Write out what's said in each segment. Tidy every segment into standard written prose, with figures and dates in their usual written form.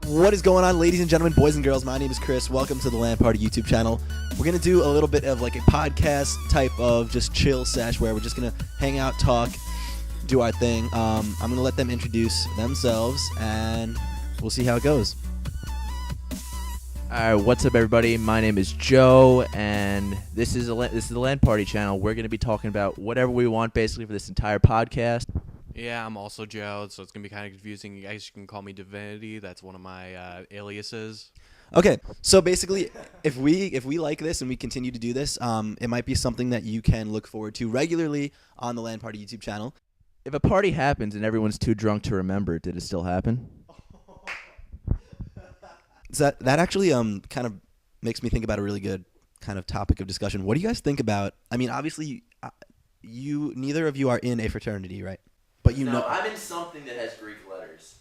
What is going on, ladies and gentlemen, boys and girls? My name is Chris. Welcome to the LAN Party YouTube channel. We're going to do a little bit of like a podcast type of just chill sesh where we're just going to hang out, talk, do our thing. I'm going to let them introduce themselves, and we'll see how it goes. All right, what's up, everybody? My name is Joe, and this is the LAN Party channel. We're going to be talking about whatever we want, basically, for this entire podcast. Yeah, I'm also Joe, so it's going to be kind of confusing. You guys can call me Divinity. That's one of my aliases. Okay, so basically, if we like this and we continue to do this, it might be something that you can look forward to regularly on the LAN Party YouTube channel. If a party happens and everyone's too drunk to remember, did it still happen? So that actually kind of makes me think about a really good kind of topic of discussion. What do you guys think about? I mean, obviously, you neither of you are in a fraternity, right? But you know, I'm in something that has Greek letters.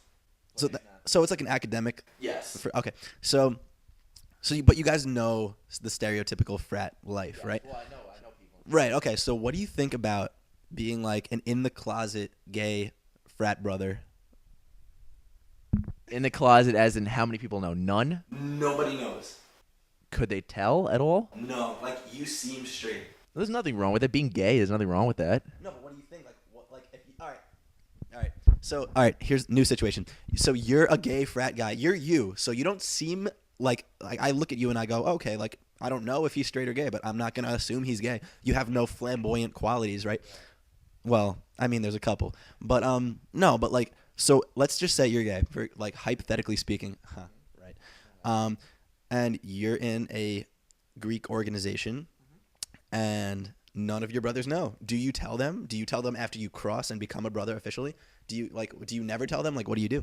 So it's like an academic. Yes. Okay. But you guys know the stereotypical frat life, right? Well, I know people. Right. Okay. So what do you think about being like an in the closet gay frat brother? In the closet, as in how many people know? None? Nobody knows. Could they tell at all? No. Like you seem straight. There's nothing wrong with it. Being gay, there's nothing wrong with that. No, but what do you think? Like what? Like if you, all right. So all right. Here's new situation. So you're a gay frat guy. You're you. So you don't seem like I look at you and I go, okay, like I don't know if he's straight or gay, but I'm not gonna assume he's gay. You have no flamboyant qualities, right? Well, I mean, there's a couple, but no, but like, so let's just say you're gay, for like hypothetically speaking, right? And you're in a Greek organization, and none of your brothers know. Do you tell them? Do you tell them after you cross and become a brother officially? Do you never tell them? Like, what do you do?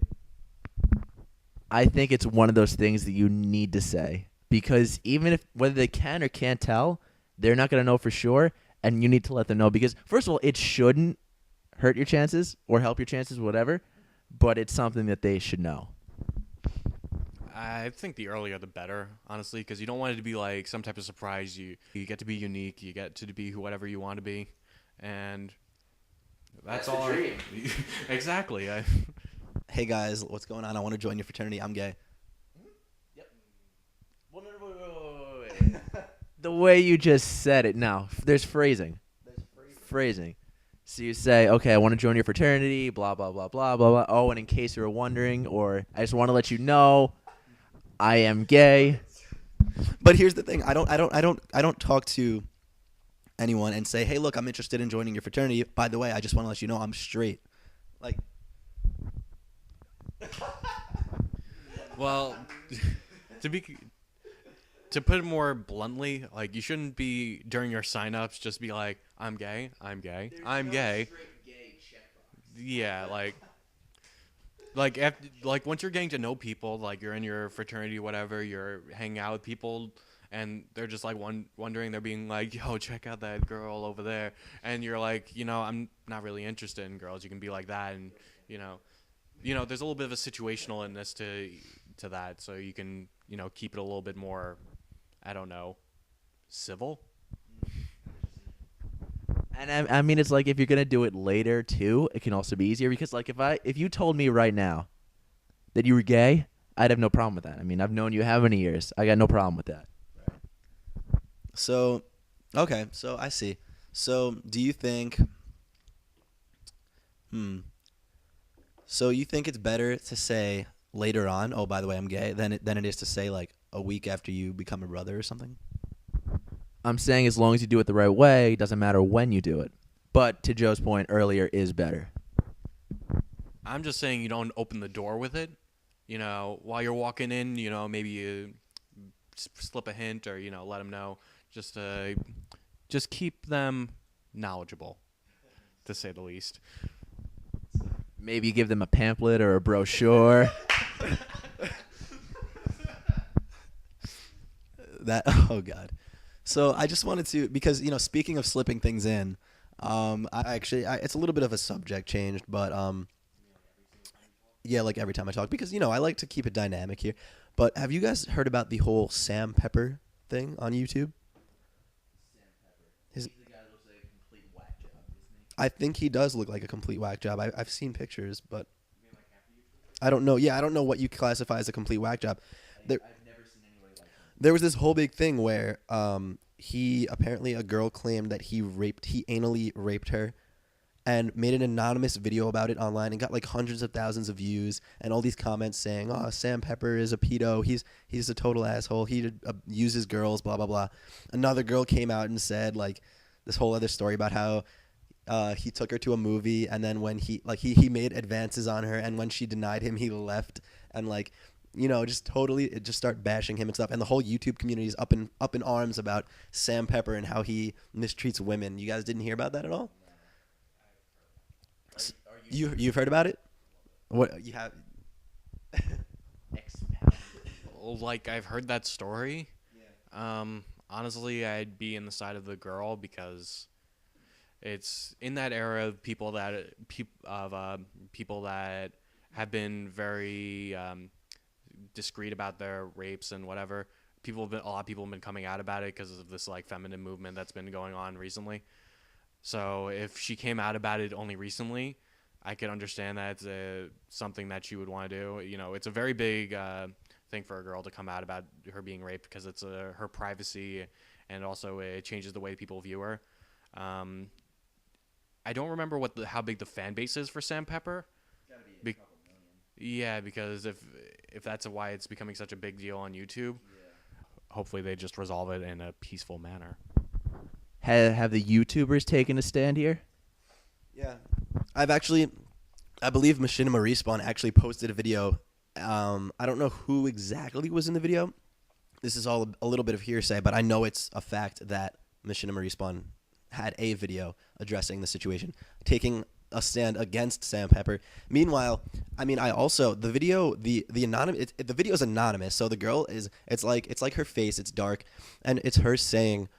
I think it's one of those things that you need to say, because even if whether they can or can't tell, they're not going to know for sure, and you need to let them know, because first of all, it shouldn't hurt your chances or help your chances, whatever, but it's something that they should know. I think the earlier the better, honestly, because you don't want it to be like some type of surprise. You get to be unique. You get to be whatever you want to be, and that's all. the dream. Exactly. Hey guys, what's going on? I want to join your fraternity. I'm gay. Yep. Well, no, wait. The way you just said it, now there's phrasing. Phrasing. So you say, okay, I want to join your fraternity, blah, blah, blah, blah, blah, blah. Oh, and in case you were wondering, or I just want to let you know, I am gay. But here's the thing: I don't talk to anyone and say, "Hey, look, I'm interested in joining your fraternity. By the way, I just want to let you know I'm straight." Like, Well, to put it more bluntly, like you shouldn't be during your sign-ups just be like, I'm gay, I'm gay, I'm gay. Yeah, like once you're getting to know people, like you're in your fraternity, whatever, you're hanging out with people, and they're just like wondering, they're being like, yo, check out that girl over there, and you're like, I'm not really interested in girls. You can be like that, and there's a little bit of a situationalness to that, so you can keep it a little bit more, I don't know, civil. And I mean, it's like if you're gonna do it later too, it can also be easier, because like if you told me right now that you were gay, I'd have no problem with that. I mean, I've known you how many years? I got no problem with that. so, okay, so I see. So, do you think? So you think it's better to say later on, "Oh, by the way, I'm gay," than it is to say like a week after you become a brother or something? I'm saying as long as you do it the right way, it doesn't matter when you do it. But to Joe's point earlier, is better. I'm just saying you don't open the door with it. While you're walking in, maybe you slip a hint or, let them know. Just keep them knowledgeable, to say the least. Maybe you give them a pamphlet or a brochure. Oh God. So I just wanted to, because speaking of slipping things in, it's a little bit of a subject changed, but yeah, like every time I talk, because I like to keep it dynamic here. But have you guys heard about the whole Sam Pepper thing on YouTube? He's the guy that looks like a complete whack job, isn't he? I think he does look like a complete whack job. I've seen pictures, but I don't know. Yeah, I don't know what you classify as a complete whack job. There, I've never seen anybody like him. there was this whole big thing where he apparently a girl claimed that he anally raped her, and made an anonymous video about it online and got like hundreds of thousands of views and all these comments saying, "Oh, Sam Pepper is a pedo. He's a total asshole. He uses girls. Blah blah blah." Another girl came out and said like this whole other story about how he took her to a movie, and then when he made advances on her, and when she denied him, he left, and like, you know, just totally just start bashing him and stuff. And the whole YouTube community is up in arms about Sam Pepper and how he mistreats women. You guys didn't hear about that at all? You've heard about it? What you have? Expound. Like I've heard that story. Yeah. Honestly, I'd be in the side of the girl because it's in that era of people that have been very discreet about their rapes and whatever. A lot of people have been coming out about it because of this like feminine movement that's been going on recently. So if she came out about it only recently, I could understand that it's something that she would want to do. You know, it's a very big thing for a girl to come out about her being raped because it's her privacy, and also it changes the way people view her. I don't remember how big the fan base is for Sam Pepper. Gotta be a couple million. Yeah, because if that's why it's becoming such a big deal on YouTube, hopefully they just resolve it in a peaceful manner. Have the YouTubers taken a stand here? Yeah, I believe Machinima Respawn actually posted a video. I don't know who exactly was in the video. This is all a little bit of hearsay, but I know it's a fact that Machinima Respawn had a video addressing the situation, taking a stand against Sam Pepper. Meanwhile, I mean, the video, the anonymous, the video is anonymous, so the girl it's like her face, it's dark, and it's her saying,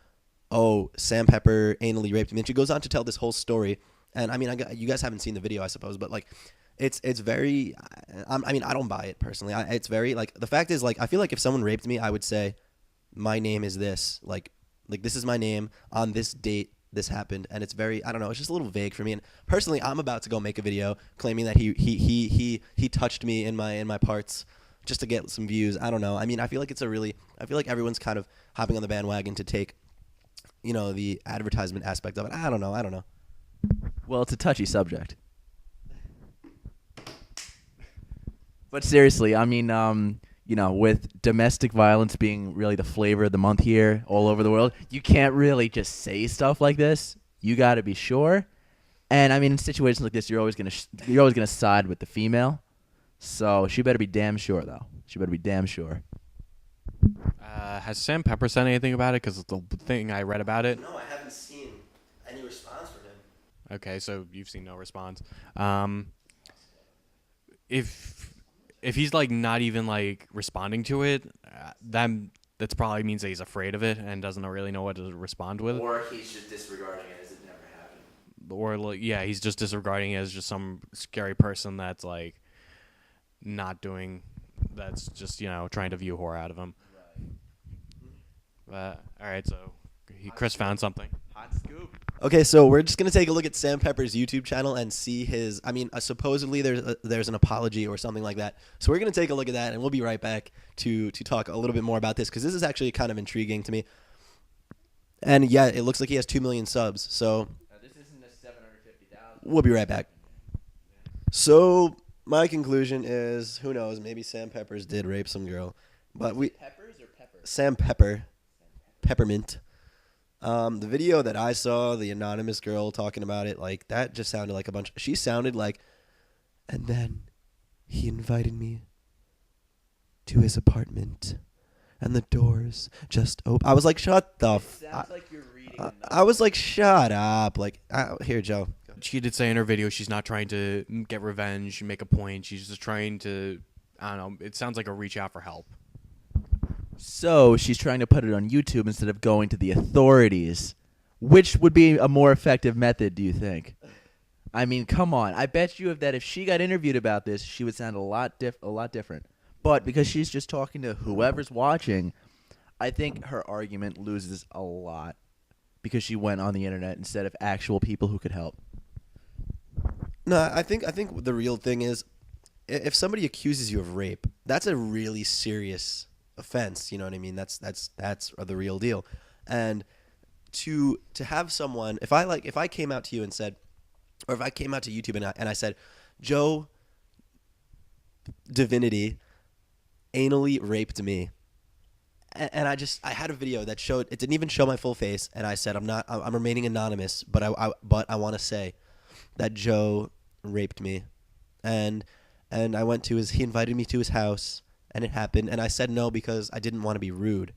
"Oh, Sam Pepper anally raped me," and she goes on to tell this whole story. And I mean, you guys haven't seen the video, I suppose, but like, it's very. I mean, I don't buy it personally. It's very like the fact is like I feel like if someone raped me, I would say, "My name is this." Like this is my name on this date. This happened, and it's very. I don't know. It's just a little vague for me. And personally, I'm about to go make a video claiming that he touched me in my parts just to get some views. I don't know. I mean, I feel like I feel like everyone's kind of hopping on the bandwagon to take, you know, the advertisement aspect of it. I don't know. Well, it's a touchy subject. But seriously, I mean, you know, with domestic violence being really the flavor of the month here all over the world, you can't really just say stuff like this. You got to be sure. And I mean, in situations like this, you're always gonna side with the female. So she better be damn sure, though. She better be damn sure. Has Sam Pepper said anything about it? Because the thing I read about it. No, I haven't seen any response from him. Okay, so you've seen no response. If he's like not even like responding to it, that probably means that he's afraid of it and doesn't really know what to respond with. Or he's just disregarding it as it never happened. Or like, yeah, he's just disregarding it as just some scary person that's like not doing. That's just, you know, trying to view horror out of him. Right. All right, so Chris found something. Hot scoop. Okay, so we're just gonna take a look at Sam Pepper's YouTube channel and see his. I mean, supposedly there's an apology or something like that. So we're gonna take a look at that, and we'll be right back to talk a little bit more about this because this is actually kind of intriguing to me. And yeah, it looks like he has 2 million subs. So This isn't a 750,000. we'll be right back. So my conclusion is, who knows? Maybe Sam Peppers did rape some girl, but Peppers or Pepper? Sam Pepper, Peppermint. The video that I saw, the anonymous girl talking about it, like that just sounded like a bunch. She sounded like, and then he invited me to his apartment, and the doors just open. I was like, shut the. Sounds like you're reading. I was like, shut up. Like, here, Joe. She did say in her video she's not trying to get revenge, make a point. She's just trying to, I don't know. It sounds like a reach out for help. So she's trying to put it on YouTube instead of going to the authorities. Which would be a more effective method, do you think? I mean, come on. I bet you that if she got interviewed about this, she would sound a lot different. But because she's just talking to whoever's watching, I think her argument loses a lot because she went on the internet instead of actual people who could help. No, I think the real thing is, if somebody accuses you of rape, that's a really serious offense. You know what I mean? That's the real deal. And to have someone, if I came out to you and said, or if I came out to YouTube and I said, Joe Divinity anally raped me, and I had a video that showed, it didn't even show my full face, and I said I'm remaining anonymous, but I want to say that Joe raped me, and I went to he invited me to his house, and it happened, and I said no because I didn't want to be rude.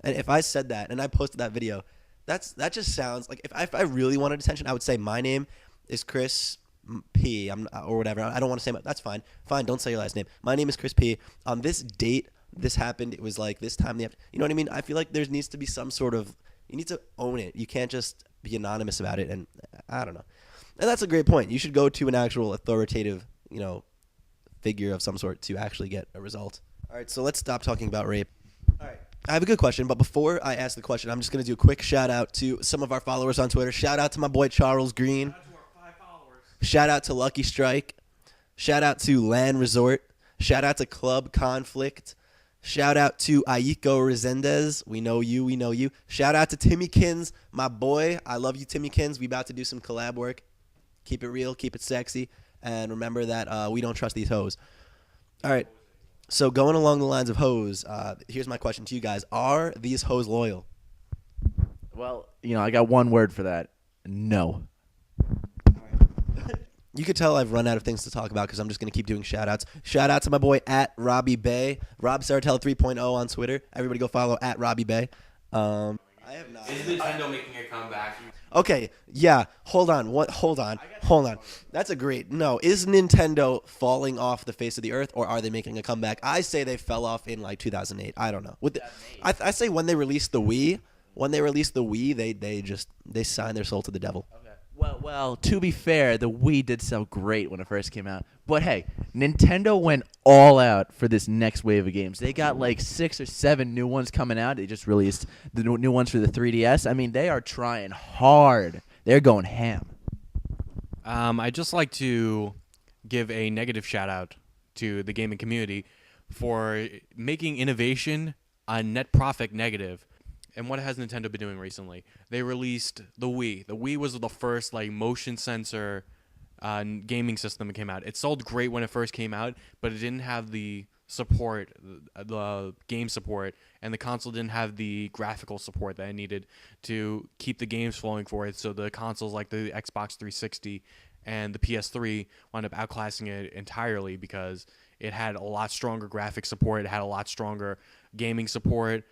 And if I said that and I posted that video, that just sounds like, if I really wanted attention, I would say my name is Chris P. Or whatever. I don't want to say that's fine. Fine, don't say your last name. My name is Chris P. On this date, this happened. It was like this time. You know what I mean? I feel like there needs to be some sort of, you need to own it. You can't just be anonymous about it. And I don't know. And that's a great point. You should go to an actual authoritative, figure of some sort to actually get a result. All right, so let's stop talking about rape. All right. I have a good question, but before I ask the question, I'm just going to do a quick shout out to some of our followers on Twitter. Shout out to my boy Charles Green. Shout out to our 5 followers. Shout out to Lucky Strike. Shout out to Land Resort. Shout out to Club Conflict. Shout out to Aiko Resendez. We know you. Shout out to Timmy Kins, my boy. I love you, Timmy Kins. We about to do some collab work. Keep it real, keep it sexy, and remember that we don't trust these hoes. All right. So going along the lines of hoes, here's my question to you guys. Are these hoes loyal? Well, I got one word for that. No. You could tell I've run out of things to talk about because I'm just going to keep doing shout-outs. Shout out to my boy at Robbie Bay. Rob Saratella 3.0 on Twitter. Everybody go follow at Robbie Bay. I have not. Is Nintendo making a comeback? Okay, yeah. Hold on. Hold on. That's a great. No, is Nintendo falling off the face of the earth, or are they making a comeback? I say they fell off in like 2008. I don't know. I say when they released the Wii, they signed their soul to the devil. Okay. Well, to be fair, the Wii did sell great when it first came out. But hey, Nintendo went all out for this next wave of games. They got like 6 or 7 new ones coming out. They just released the new ones for the 3DS. I mean, they are trying hard. They're going ham. I'd just like to give a negative shout out to the gaming community for making innovation a net profit negative. And what has Nintendo been doing recently? They released the Wii. The Wii was the first motion sensor gaming system that came out. It sold great when it first came out, but it didn't have the support, the game support, and the console didn't have the graphical support that it needed to keep the games flowing for it. So the consoles like the Xbox 360 and the PS3 wound up outclassing it entirely because it had a lot stronger graphic support. It had a lot stronger gaming support.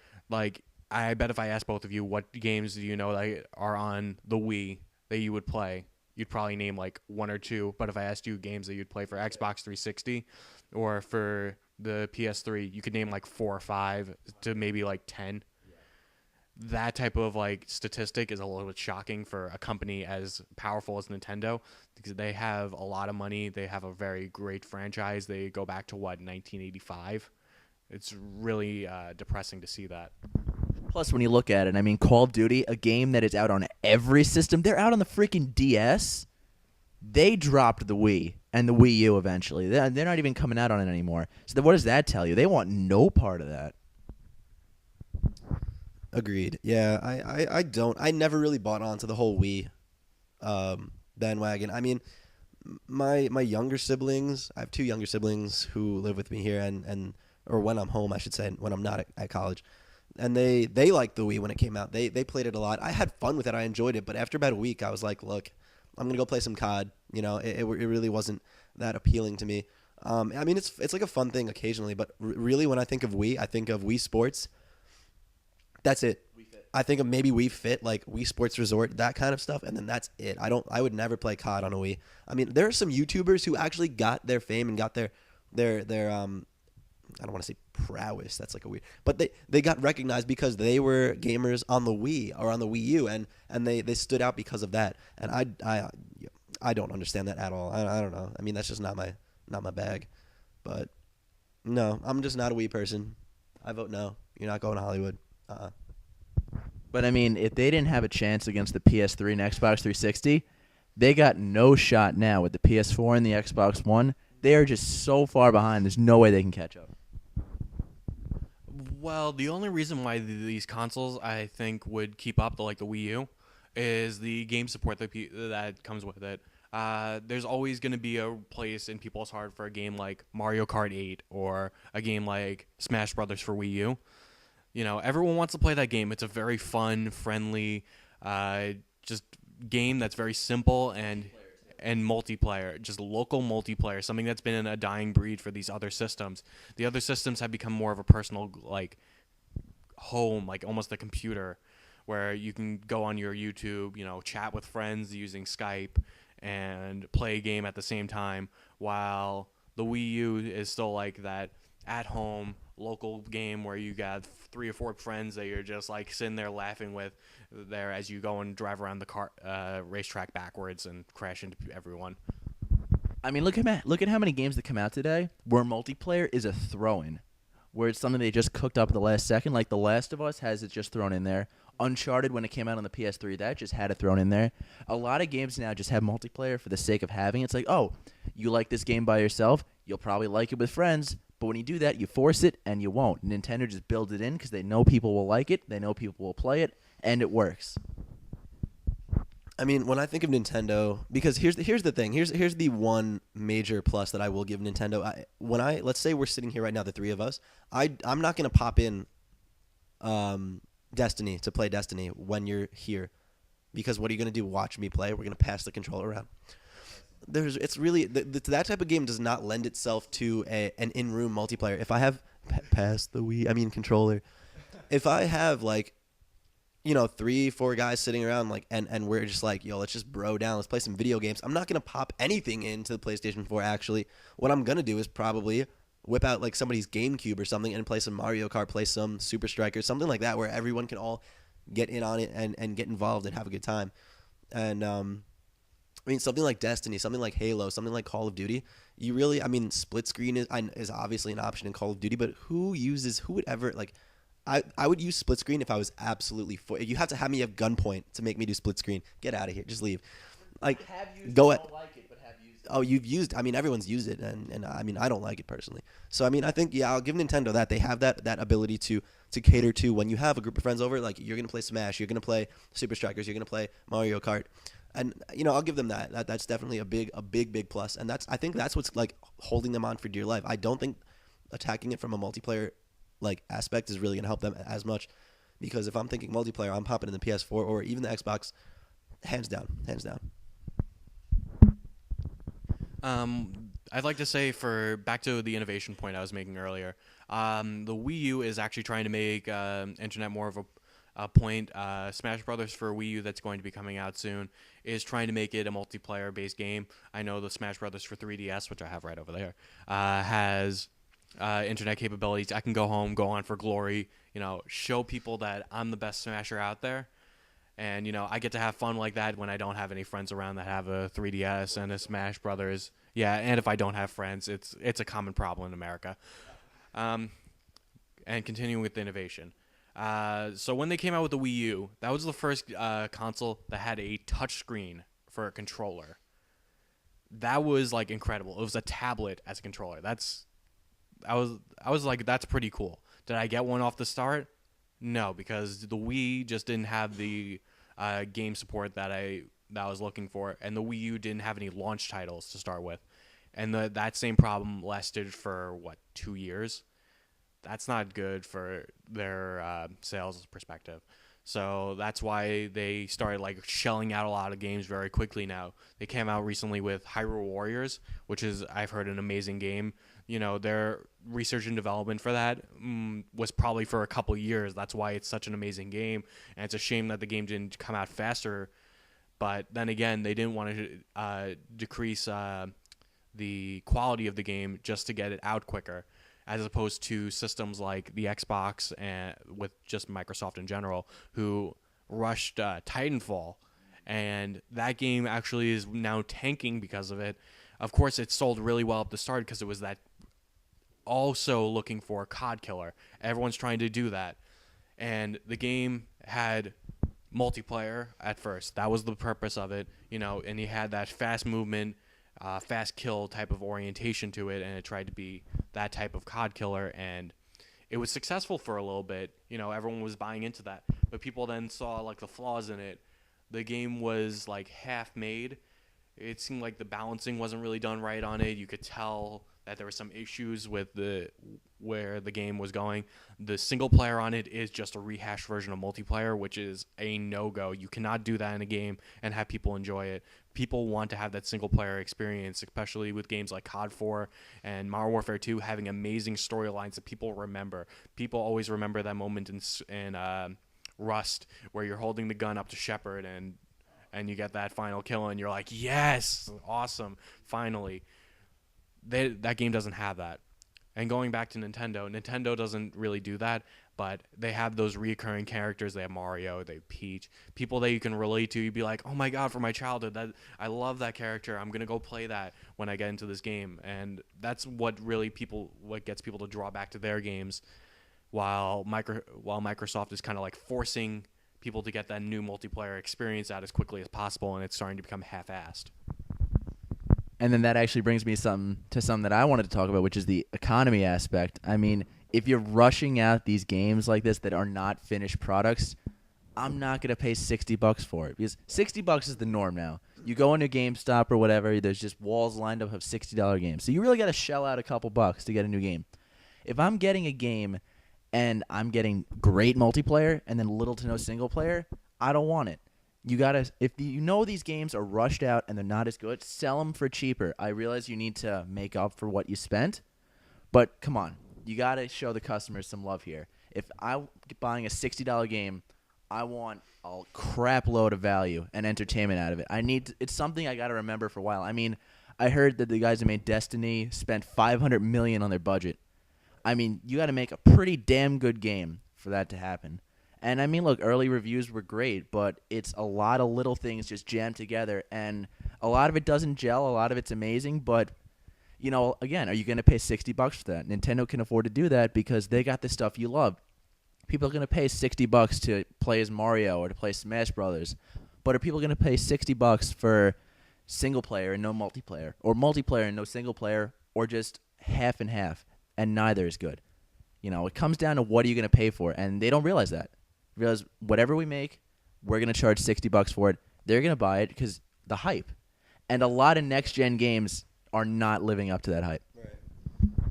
I bet if I asked both of you what games do you know that are on the Wii that you would play, you'd probably name 1 or 2. But if I asked you games that you'd play for Xbox 360 or for the PS3, you could name 4 or 5 to maybe 10. Yeah. That type of statistic is a little bit shocking for a company as powerful as Nintendo because they have a lot of money. They have a very great franchise. They go back to 1985. It's really depressing to see that. Plus, when you look at it, I mean, Call of Duty, a game that is out on every system. They're out on the freaking DS. They dropped the Wii and the Wii U eventually. They're not even coming out on it anymore. So what does that tell you? They want no part of that. Agreed. Yeah, I never really bought onto the whole Wii bandwagon. I mean, my younger siblings, I have 2 younger siblings who live with me here or when I'm home, I should say, when I'm not at college. And they liked the Wii when it came out. They played it a lot. I had fun with it. I enjoyed it. But after about a week, I was like, look, I'm going to go play some COD. It really wasn't that appealing to me. I mean, it's like a fun thing occasionally. But really, when I think of Wii, I think of Wii Sports. That's it. Wii Fit. I think of maybe Wii Fit, like Wii Sports Resort, that kind of stuff. And then that's it. I would never play COD on a Wii. I mean, there are some YouTubers who actually got their fame and got their I don't want to say prowess. That's weird. But they got recognized because they were gamers on the Wii or on the Wii U, and they stood out because of that. And I don't understand that at all. I don't know. I mean, that's just not my bag. But no, I'm just not a Wii person. I vote no. You're not going to Hollywood. But I mean, if they didn't have a chance against the PS3 and Xbox 360, they got no shot now with the PS4 and the Xbox One. They are just so far behind. There's no way they can catch up. Well, the only reason why these consoles I think would keep up, like the Wii U, is the game support that comes with it. There's always going to be a place in people's heart for a game like Mario Kart 8 or a game like Smash Brothers for Wii U. You know, everyone wants to play that game. It's a very fun, friendly, just game that's very simple and multiplayer, just local multiplayer, something that's been a dying breed for these other systems. The other systems have become more of a personal, like, home, like almost a computer, where you can go on your YouTube, you know, chat with friends using Skype and play a game at the same time, while the Wii U is still like that at-home local game where you got 3 or 4 friends that you're just like sitting there laughing with there as you go and drive around the racetrack backwards and crash into everyone. I mean, look at how many games that come out today where multiplayer is a throw-in, where it's something they just cooked up at the last second. Like The Last of Us has it just thrown in there. Uncharted, when it came out on the PS3, that just had it thrown in there. A lot of games now just have multiplayer for the sake of having it. It's like, oh, you like this game by yourself, you'll probably like it with friends. But when you do that, you force it, and you won't. Nintendo just builds it in because they know people will like it, they know people will play it, and it works. I mean, when I think of Nintendo, because here's the thing. Here's the one major plus that I will give Nintendo. Let's say we're sitting here right now, the 3 of us. I'm not gonna pop in Destiny to play Destiny when you're here, because what are you gonna do? Watch me play? We're gonna pass the controller around. It's really that type of game does not lend itself to an in-room multiplayer. If I have controller, if I have like, you know, 3-4 guys sitting around like and we're just like, yo, let's just bro down, let's play some video games. I'm not gonna pop anything into the PlayStation 4. Actually, what I'm gonna do is probably whip out like somebody's GameCube or something and play some Mario Kart, play some Super Strikers, something like that, where everyone can all get in on it and get involved and have a good time. And I mean, something like Destiny, something like Halo, something like Call of Duty, split screen is obviously an option in Call of Duty, but who would ever, like, I would use split screen if I was absolutely you have to have me at gunpoint to make me do split screen. Get out of here. Just leave. Like, go at. Oh, you've used. I mean, everyone's used it, and I mean, I don't like it personally. So I mean, I think I'll give Nintendo that they have that ability to cater to when you have a group of friends over. Like, you're gonna play Smash, you're gonna play Super Strikers, you're gonna play Mario Kart, and you know, I'll give them that. That's definitely a big plus, and I think that's what's like holding them on for dear life. I don't think attacking it from a multiplayer like aspect is really gonna help them as much, because if I'm thinking multiplayer, I'm popping in the PS4 or even the Xbox, hands down. I'd like to say, back to the innovation point I was making earlier, the Wii U is actually trying to make internet more of a point. Smash Brothers for Wii U, that's going to be coming out soon, is trying to make it a multiplayer-based game. I know the Smash Brothers for 3DS, which I have right over there, has internet capabilities. I can go home, go on for glory, you know, show people that I'm the best Smasher out there. And, you know, I get to have fun like that when I don't have any friends around that have a 3DS and a Smash Brothers. Yeah, and if I don't have friends, it's a common problem in America. And continuing with the innovation. So when they came out with the Wii U, that was the first console that had a touchscreen for a controller. That was, like, incredible. It was a tablet as a controller. I was like, that's pretty cool. Did I get one off the start? No, because the Wii just didn't have the game support that I was looking for, and the Wii U didn't have any launch titles to start with, and that same problem lasted for 2 years. That's not good for their sales perspective. So that's why they started like shelling out a lot of games very quickly now. They came out recently with Hyrule Warriors, which is, I've heard, an amazing game. You know, their research and development for that was probably for a couple years. That's why it's such an amazing game. And it's a shame that the game didn't come out faster. But then again, they didn't want to decrease the quality of the game just to get it out quicker, as opposed to systems like the Xbox and with just Microsoft in general, who rushed Titanfall. And that game actually is now tanking because of it. Of course, it sold really well at the start because it was that also looking for a COD killer. Everyone's trying to do that. And the game had multiplayer at first. That was the purpose of it, you know, and you had that fast movement, fast kill type of orientation to it, and it tried to be that type of COD killer, and it was successful for a little bit. You know, everyone was buying into that, but people then saw like the flaws in it. The game was like half made. It seemed like the balancing wasn't really done right on it. You could tell that there were some issues with where the game was going. The single player on it is just a rehashed version of multiplayer, which is a no-go. You cannot do that in a game and have people enjoy it. People want to have that single player experience, especially with games like COD 4 and Modern Warfare 2 having amazing storylines that people remember. People always remember that moment in Rust where you're holding the gun up to Shepard and you get that final kill and you're like, yes, awesome, finally. That game doesn't have that. And going back to Nintendo doesn't really do that, but they have those recurring characters. They have Mario, they have Peach, people that you can relate to. You'd be like, oh my god, from my childhood, I love that character. I'm gonna go play that when I get into this game. And that's what gets people to draw back to their games, while Microsoft is kind of like forcing people to get that new multiplayer experience out as quickly as possible, and it's starting to become half-assed. And then that actually brings me to something that I wanted to talk about, which is the economy aspect. I mean, if you're rushing out these games like this that are not finished products, I'm not going to pay $60 for it, because $60 is the norm now. You go into GameStop or whatever, there's just walls lined up of $60 games. So you really got to shell out a couple bucks to get a new game. If I'm getting a game and I'm getting great multiplayer and then little to no single player, I don't want it. You gotta, if you know these games are rushed out and they're not as good, sell them for cheaper. I realize you need to make up for what you spent, but come on, you gotta show the customers some love here. If I'm buying a $60 game, I want a crap load of value and entertainment out of it. It's something I gotta remember for a while. I mean, I heard that the guys who made Destiny spent $500 million on their budget. I mean, you gotta make a pretty damn good game for that to happen. And I mean, look, early reviews were great, but it's a lot of little things just jammed together, and a lot of it doesn't gel. A lot of it's amazing, but, you know, again, are you going to pay $60 for that? Nintendo can afford to do that because they got the stuff you love. People are going to pay $60 to play as Mario or to play Smash Brothers, but are people going to pay $60 for single player and no multiplayer, or multiplayer and no single player, or just half and half, and neither is good? You know, it comes down to what are you going to pay for, and they don't realize that. Realize whatever we make, we're going to charge $60 for it. They're going to buy it because the hype. And a lot of next-gen games are not living up to that hype. Right.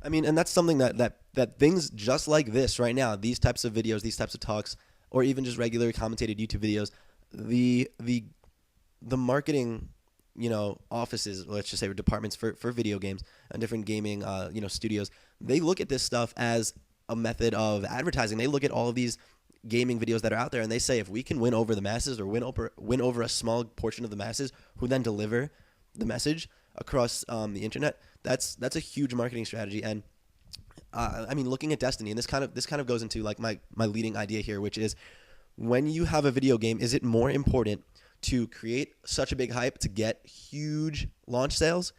I mean, and that's something that things just like this right now, these types of videos, these types of talks, or even just regular commentated YouTube videos, the marketing, you know, offices, let's just say, or departments for video games and different gaming, studios, they look at this stuff as a method of advertising. They look at all of these gaming videos that are out there, and they say, if we can win over the masses, or win over a small portion of the masses who then deliver the message across the internet, that's a huge marketing strategy. And I mean, looking at Destiny, and this kind of goes into like my leading idea here, which is, when you have a video game, is it more important to create such a big hype to get huge launch sales,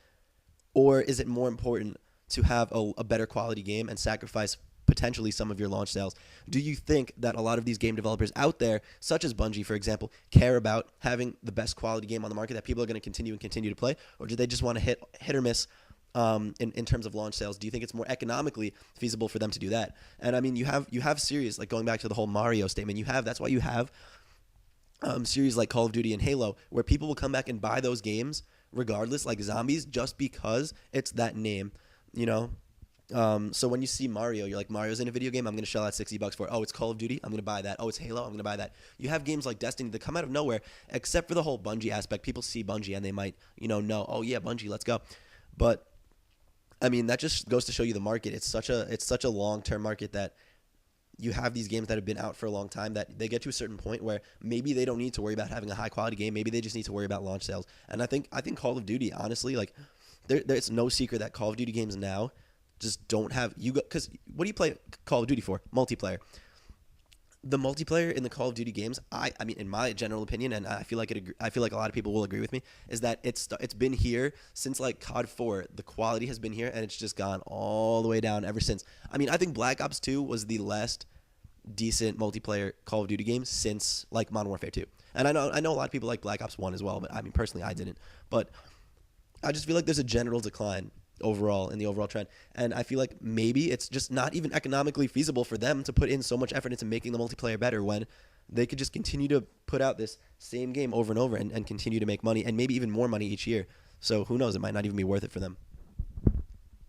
or is it more important to have a better quality game and sacrifice potentially some of your launch sales? Do you think that a lot of these game developers out there, such as Bungie, for example, care about having the best quality game on the market that people are going to continue to play, or do they just want to hit or miss in terms of launch sales? Do you think it's more economically feasible for them to do that? And I mean, you have series, like going back to the whole Mario statement, that's why you have series like Call of Duty and Halo, where people will come back and buy those games regardless, like zombies, just because it's that name, you know? So when you see Mario, you're like, Mario's in a video game, I'm going to shell out $60 for it. Oh, it's Call of Duty, I'm going to buy that. Oh, it's Halo, I'm going to buy that. You have games like Destiny that come out of nowhere, except for the whole Bungie aspect. People see Bungie and they might, know, oh yeah, Bungie, let's go. But I mean, that just goes to show you the market. It's such a long-term market that you have these games that have been out for a long time that they get to a certain point where maybe they don't need to worry about having a high-quality game. Maybe they just need to worry about launch sales. And I think Call of Duty, honestly, like, there's no secret that Call of Duty games now just don't have because what do you play Call of Duty for? Multiplayer. The multiplayer in the Call of Duty games, I mean, in my general opinion, and I feel like a lot of people will agree with me, is that it's been here since like COD 4. The quality has been here, and it's just gone all the way down ever since. I mean, I think Black Ops 2 was the last decent multiplayer Call of Duty game since like Modern Warfare 2. And I know a lot of people like Black Ops 1 as well, but I mean, personally, I didn't. But I just feel like there's a general decline overall in the overall trend. And I feel like maybe it's just not even economically feasible for them to put in so much effort into making the multiplayer better when they could just continue to put out this same game over and over and continue to make money and maybe even more money each year. So who knows? It might not even be worth it for them.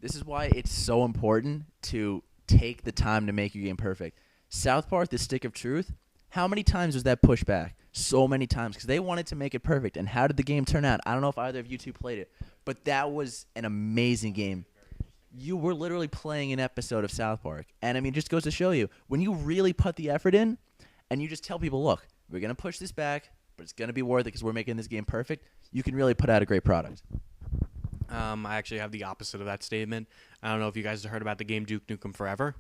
This is why it's so important to take the time to make your game perfect. South Park, The Stick of Truth, how many times was that pushed back? So many times because they wanted to make it perfect. And how did the game turn out? I don't know if either of you two played it, but that was an amazing game. You were literally playing an episode of South Park. And, I mean, it just goes to show you, when you really put the effort in and you just tell people, look, we're going to push this back, but it's going to be worth it because we're making this game perfect, you can really put out a great product. I actually have the opposite of that statement. I don't know if you guys have heard about the game Duke Nukem Forever.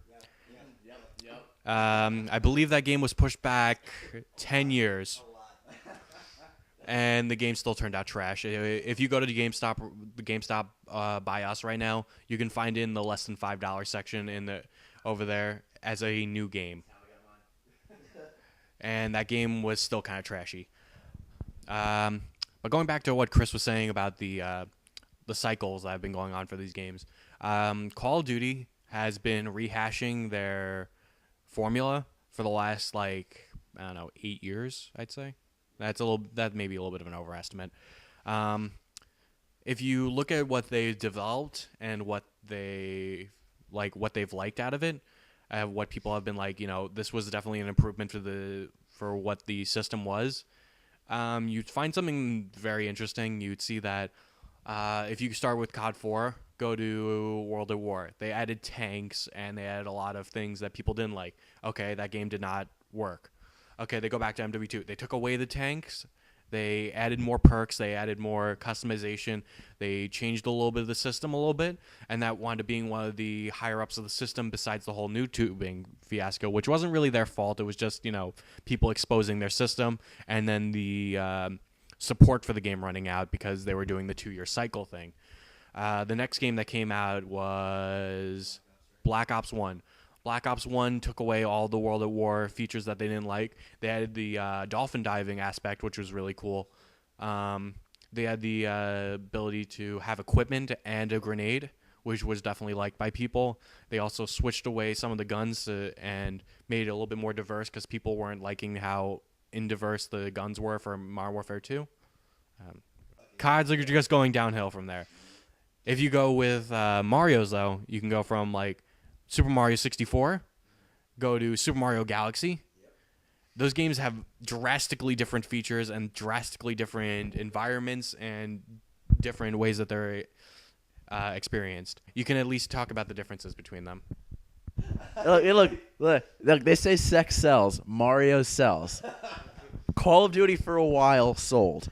I believe that game was pushed back 10 years. And the game still turned out trash. If you go to the GameStop by us right now, you can find it in the less than $5 section over there as a new game. And that game was still kind of trashy. But going back to what Chris was saying about the cycles that have been going on for these games, Call of Duty has been rehashing their formula for the last 8 years, I'd say. That may be a little bit of an overestimate. If you look at what they've developed and what they've liked out of it, what people have been like, this was definitely an improvement for what the system was. You'd find something very interesting. You'd see that if you start with COD 4, go to World at War. They added tanks and they added a lot of things that people didn't like. Okay, that game did not work. Okay, they go back to MW2. They took away the tanks. They added more perks. They added more customization. They changed a little bit of the system a little bit, and that wound up being one of the higher-ups of the system besides the whole new tubing fiasco, which wasn't really their fault. It was just, people exposing their system, and then the support for the game running out because they were doing the 2-year cycle thing. The next game that came out was Black Ops 1. Black Ops 1 took away all the World at War features that they didn't like. They added the dolphin diving aspect, which was really cool. They had the ability to have equipment and a grenade, which was definitely liked by people. They also switched away some of the guns and made it a little bit more diverse because people weren't liking how indiverse the guns were for Modern Warfare 2. CODs are just going downhill from there. If you go with Mario's, though, you can go from Super Mario 64, go to Super Mario Galaxy. Those games have drastically different features and drastically different environments and different ways that they're experienced. You can at least talk about the differences between them. Look, they say sex sells. Mario sells. Call of Duty for a while sold.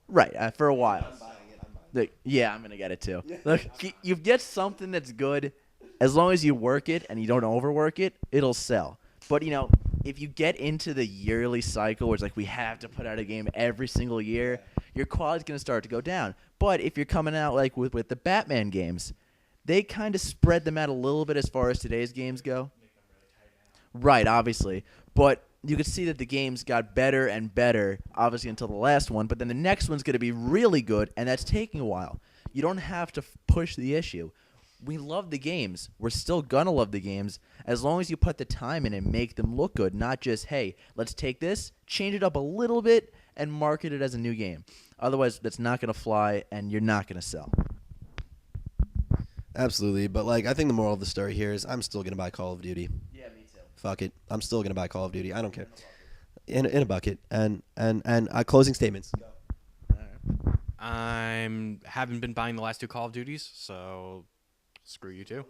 Right, for a while. Look, yeah, I'm going to get it too. Look, you get something that's good. As long as you work it and you don't overwork it, it'll sell. But, if you get into the yearly cycle where it's we have to put out a game every single year, your quality's going to start to go down. But if you're coming out with the Batman games, they kind of spread them out a little bit as far as today's games go. Right, obviously. But you could see that the games got better and better, obviously, until the last one. But then the next one's going to be really good, and that's taking a while. You don't have to push the issue. We love the games. We're still going to love the games as long as you put the time in and make them look good, not just, hey, let's take this, change it up a little bit, and market it as a new game. Otherwise, that's not going to fly, and you're not going to sell. Absolutely. But, I think the moral of the story here is I'm still going to buy Call of Duty. Yeah, me too. Fuck it. I'm still going to buy Call of Duty. I don't care. In a bucket. And closing statements. All right. I haven't been buying the last 2 Call of Duties, so screw you too.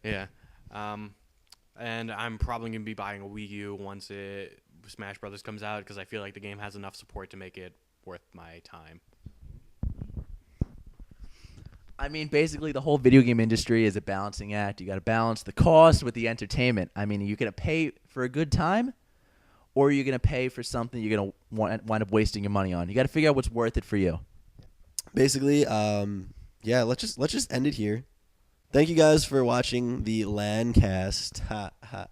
Yeah. And I'm probably going to be buying a Wii U once Smash Brothers comes out because I feel like the game has enough support to make it worth my time. I mean, basically, the whole video game industry is a balancing act. You got to balance the cost with the entertainment. I mean, are you going to pay for a good time, or are you going to pay for something you're going to wind up wasting your money on? You got to figure out what's worth it for you. Basically, let's just end it here. Thank you guys for watching the LAN Cast.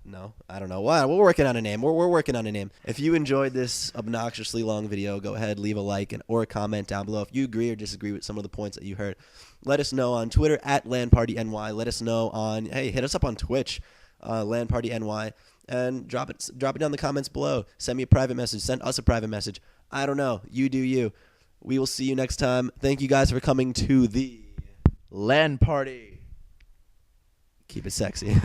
No, I don't know. Wow, we're working on a name. We're working on a name. If you enjoyed this obnoxiously long video, go ahead, leave a like or a comment down below. If you agree or disagree with some of the points that you heard, let us know on Twitter at LANPartyNY. Let us know on, hey, hit us up on Twitch, LANPartyNY, and drop it down in the comments below. Send me a private message. Send us a private message. I don't know. You do you. We will see you next time. Thank you guys for coming to the LAN Party. Keep it sexy.